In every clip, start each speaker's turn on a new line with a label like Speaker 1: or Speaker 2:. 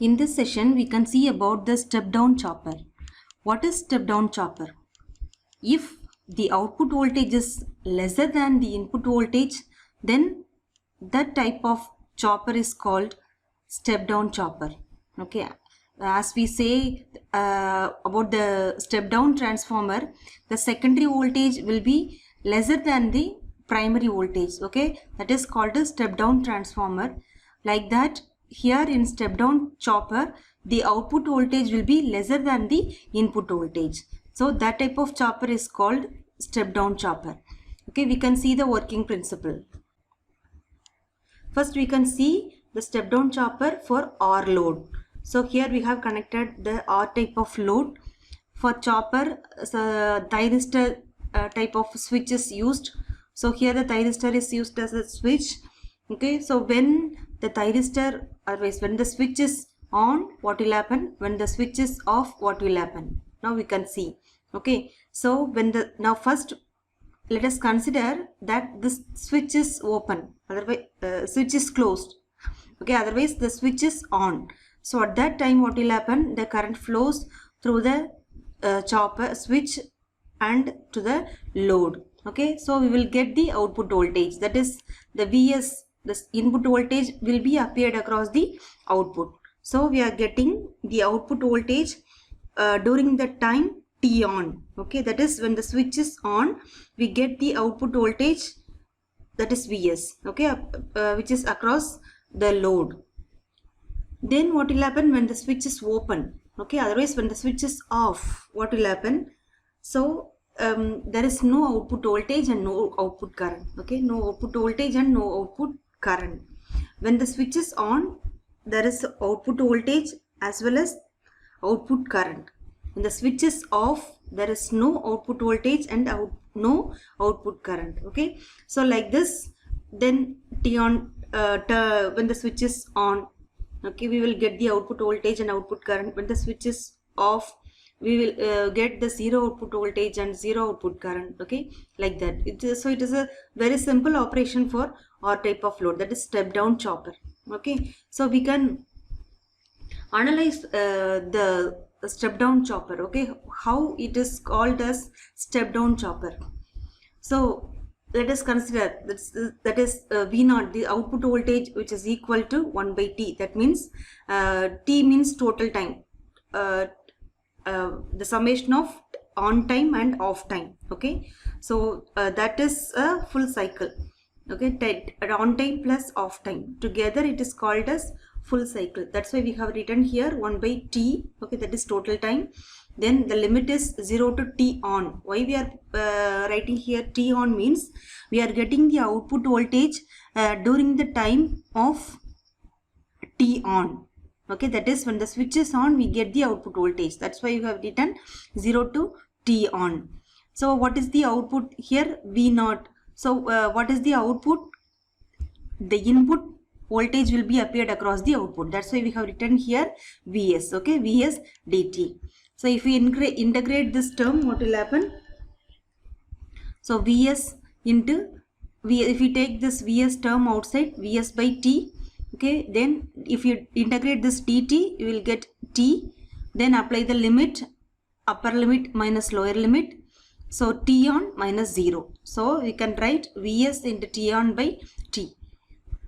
Speaker 1: In this session, we can see about the step-down chopper. What is step-down chopper? If the output voltage is lesser than the input voltage, then that type of chopper is called step-down chopper. Okay. As we say about the step-down transformer, the secondary voltage will be lesser than the primary voltage. Okay, that is called a step-down transformer. Like that, here in step-down chopper, the output voltage will be lesser than the input voltage. So that type of chopper is called step-down chopper. Okay, we can see the working principle. First, we can see the step-down chopper for R load. So here we have connected the R type of load. For chopper, thyristor type of switch is used. So here the thyristor is used as a switch. Okay, so when the thyristor, when the switch is on, what will happen? When the switch is off, what will happen? Now we can see. Okay, so now first let us consider that this switch is open, otherwise switch is closed. Okay, otherwise the switch is on. So at that time, what will happen? The current flows through the chopper switch and to the load. Okay, so we will get the output voltage, that is the Vs. This input voltage will be appeared across the output. So we are getting the output voltage during the time T on. Okay, that is when the switch is on, we get the output voltage, that is Vs. Okay, which is across the load. Then what will happen when the switch is open? Okay, otherwise when the switch is off, what will happen? So there is no output voltage and no output current. Okay, no output voltage and no output current. When the switch is on, there is output voltage as well as output current. When the switch is off, there is no output voltage and no output current. Okay, so like this, then T on when the switch is on, okay, we will get the output voltage and output current. When the switch is off, we will get the zero output voltage and zero output current. Okay, like that. So it is a very simple operation for R type of load, that is step down chopper. Okay, so we can analyze the step down chopper. Okay, how it is called as step down chopper. So let us consider that is V0, the output voltage, which is equal to 1 by T. That means T means total time, the summation of on time and off time. Okay, so that is a full cycle. Okay, on time plus off time together, it is called as full cycle. That's why we have written here 1 by T. Okay, that is total time. Then the limit is 0 to T on. Why we are writing here T on means we are getting the output voltage during the time of T on. Okay, that is when the switch is on, we get the output voltage. That's why you have written 0 to T on. So what is the output here? V0. So what is the output? The input voltage will be appeared across the output. That's why we have written here Vs. Okay, Vs dt. So if we integrate this term, what will happen? So Vs into V, if we take this Vs term outside, Vs by T. Okay, then if you integrate this dt, you will get T. Then apply the limit, upper limit minus lower limit. So T on minus 0. So we can write Vs into T on by T.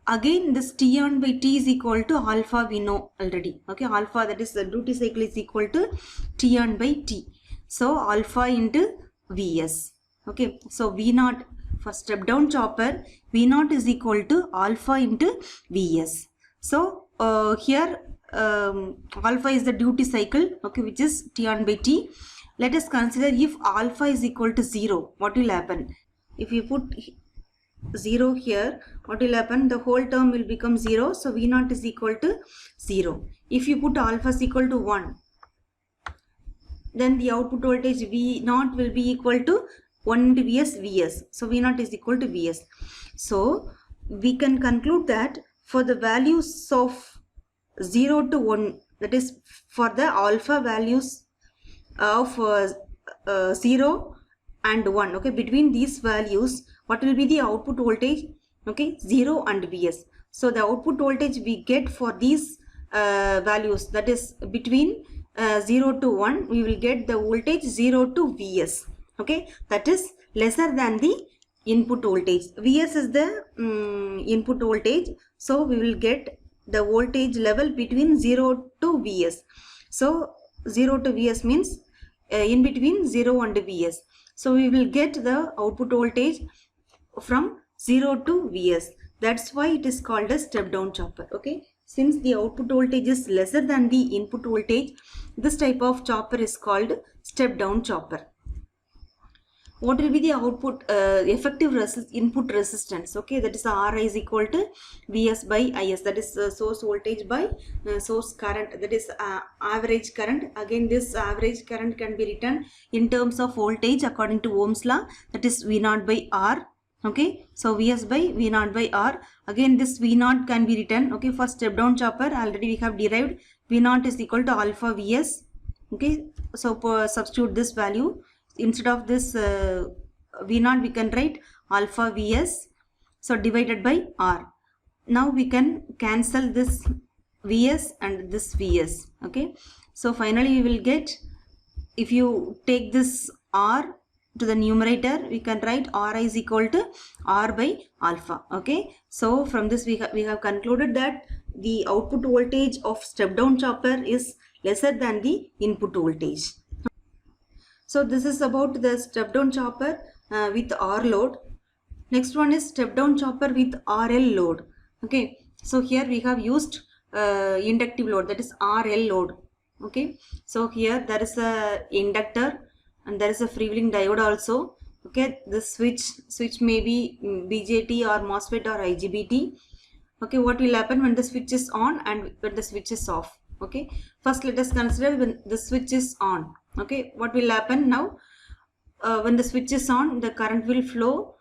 Speaker 1: Again, this T on by T is equal to alpha, we know already. Okay, alpha, that is the duty cycle, is equal to T on by T. So alpha into Vs. Okay, so V0 for step down chopper, V0 is equal to alpha into Vs. So here alpha is the duty cycle, okay, which is T on by T. Let us consider if alpha is equal to 0, what will happen? If you put 0 here, what will happen? The whole term will become 0. So V0 is equal to 0. If you put alpha is equal to 1, then the output voltage V0 will be equal to 1 into Vs. So V0 is equal to Vs. So we can conclude that for the values of 0 to 1, that is for the alpha values of 0 and 1, okay, between these values, what will be the output voltage? Okay, 0 and Vs. So the output voltage we get for these values, that is between 0 to 1, we will get the voltage 0 to Vs. Okay, that is lesser than the input voltage. Vs is the input voltage, so we will get the voltage level between 0 to Vs. So 0 to Vs means in between 0 and Vs. So we will get the output voltage from 0 to Vs. That's why it is called a step down chopper. Okay, since the output voltage is lesser than the input voltage, this type of chopper is called step down chopper. What will be the output effective input resistance? Okay, that is Ri is equal to Vs by Is, that is source voltage by source current, that is average current. Again, this average current can be written in terms of voltage according to Ohm's law, that is V0 by R. Okay, so Vs by V0 by R. Again, this V0 can be written, okay, for step down chopper already we have derived V0 is equal to alpha Vs. Okay, so substitute this value. Instead of this V0 we can write alpha Vs, so divided by R. Now we can cancel this Vs and this Vs. Okay, so finally we will get, if you take this R to the numerator, we can write Ri is equal to R by alpha. Okay, so from this we have concluded that the output voltage of step down chopper is lesser than the input voltage. So this is about the step down chopper with R load. Next one is step down chopper with RL load. Okay, so here we have used inductive load, that is RL load. Okay, so here there is a inductor and there is a freewheeling diode also. Okay, this switch may be BJT or MOSFET or IGBT. Okay, what will happen when the switch is on and when the switch is off? Okay, first let us consider when the switch is on. Okay, what will happen now? When the switch is on, the current will flow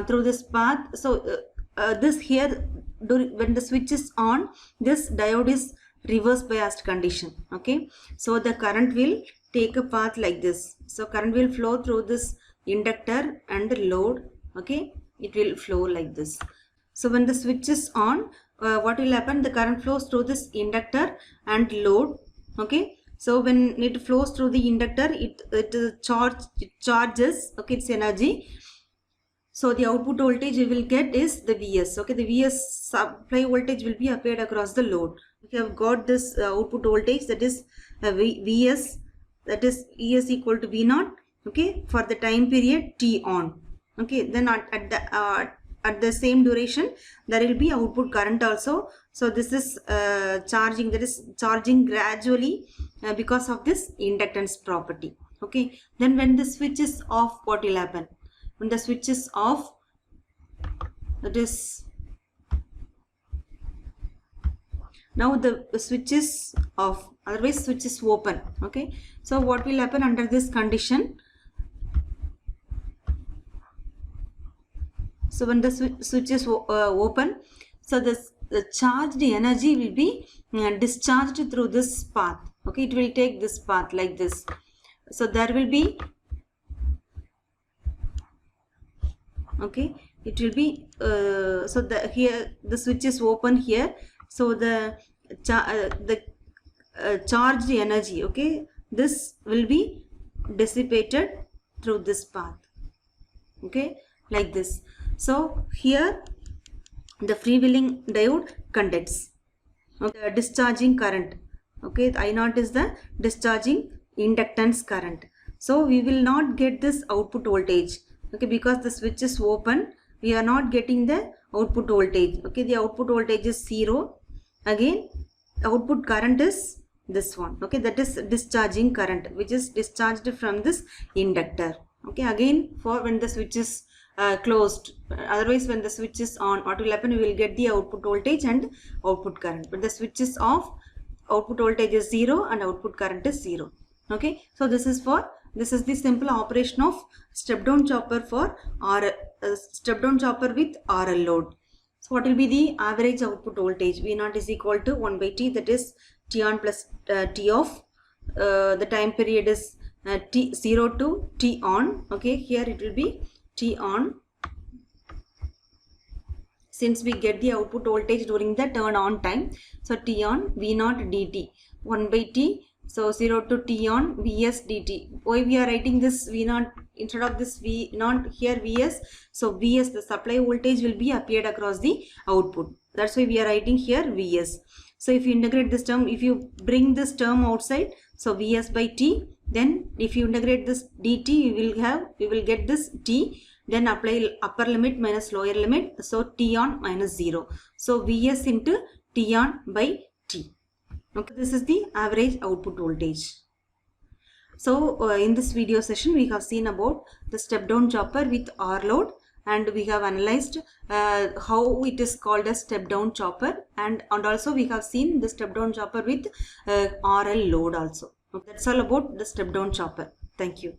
Speaker 1: through this path. So this here, when the switch is on, this diode is reverse biased condition. Okay, so the current will take a path like this. So current will flow through this inductor and load. Okay, it will flow like this. So when the switch is on, what will happen? The current flows through this inductor and load. Okay, so when it flows through the inductor, it charges, okay, its energy. So the output voltage we will get is the Vs. Okay, the Vs supply voltage will be applied across the load. We have got this output voltage, that is Vs, that is Es equal to V0. Okay, for the time period T on. Okay, then at the same duration there will be output current also. So this is charging, that is charging gradually because of this inductance property. Okay, then when the switch is off, what will happen? When the switch is off, that is, now the switch is off, otherwise switch is open. Okay, so what will happen under this condition? So when the switch is open, so the charged energy will be discharged through this path. Okay, it will take this path like this. So there will be, okay, it will be so here the switch is open here. So the charged energy, okay, this will be dissipated through this path. Okay, like this. So here the freewheeling diode conducts, okay, the discharging current. Okay, I0 is the discharging inductance current. So we will not get this output voltage. Okay, because the switch is open, we are not getting the output voltage. Okay, the output voltage is 0. Again, output current is this one. Okay, that is discharging current, which is discharged from this inductor. Okay, again, for when the switch is closed, otherwise when the switch is on, what will happen? We will get the output voltage and output current. When the switch is off, output voltage is 0 and output current is 0. Okay, so this is the simple operation of step down chopper for step down chopper with RL load. So what will be the average output voltage? V0 is equal to 1 by T, that is T on plus T off. The time period is T0 to T on. Okay, here it will be T on since we get the output voltage during the turn on time. So T on V naught dt, 1 by T. So 0 to T on Vs dt. Why we are writing this V naught instead of this V naught here Vs? So Vs, the supply voltage, will be appeared across the output. That's why we are writing here Vs. So if you integrate this term, if you bring this term outside, so Vs by T, then if you integrate this dt, we will get this T, then apply upper limit minus lower limit, so T on minus 0. So Vs into T on by T. Okay, this is the average output voltage. So in this video session we have seen about the step down chopper with R load, and we have analyzed how it is called a step down chopper, and also we have seen the step down chopper with RL load also. Okay, that's all about the step down chopper. Thank you.